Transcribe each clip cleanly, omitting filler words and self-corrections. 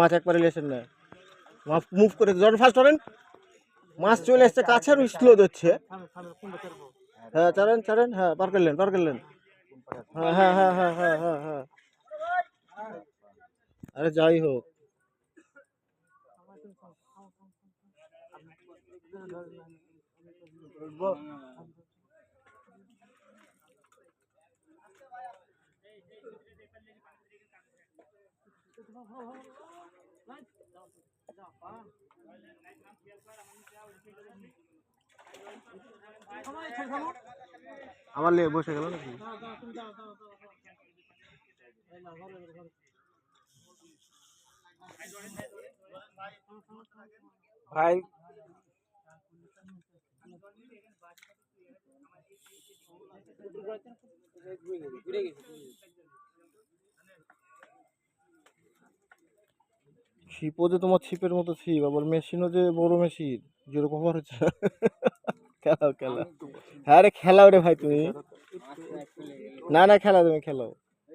মাছ একবারে লেসেন না, মাছ মুভ করে জন ফাস্ট করেন। মাছ চলে এসছে কাছে আর স্লো ধরছে। হ্যাঁ ছাড়েন ছাড়েন, হ্যাঁ পার করলেন পার করলেন। হ্যাঁ হ্যাঁ হ্যাঁ হ্যাঁ হ্যাঁ হ্যাঁ হ্যাঁ। আরে যাই হোক, আবার লে বসে গেল নাকি? ভাই ছিপও যে তোমার ছিপের মতো ছিপ, আবার মেশিনও যে বড় মেশিন, যেরকম হচ্ছে। খেলাও খেলাও, হ্যাঁ রে খেলাও রে ভাই তুমি। না না খেলাও, তুমি খেলাও,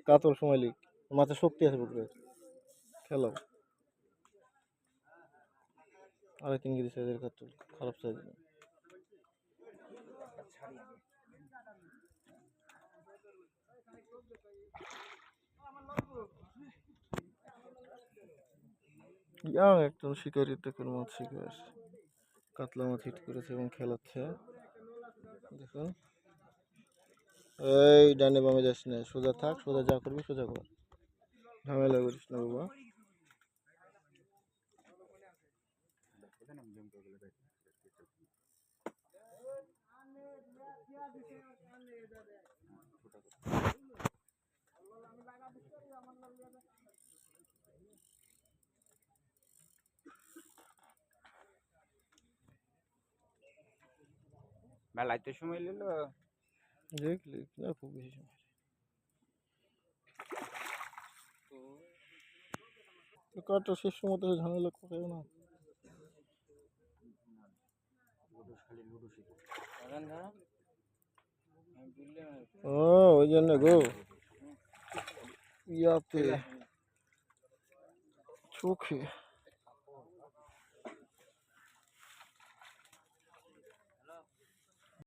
কাতর সময় লিখ, মাথায় শক্তি আছে পুকুরে, খেলাও। আরে 3 কেজি সাইজের কাতর, খারাপ সাইজ না। ইয়াং একজন শিকারী দেখুন মাছ শিকার, কাতলা মাছ হিট করেছে এবং খেলাচ্ছে। দেখুন, এই ডানে বামে যাস না, সোজা থাক, সোজা যা করবি সোজা কর, ঝামেলা করিস না বাবা। মেলায় তো সময় নিল, দেখলি না খুব বেশি সময়। কাটা শেষ সময় তো ঝামেলা করে না। ও ওই জন্য গো, ইয়াতে চোখে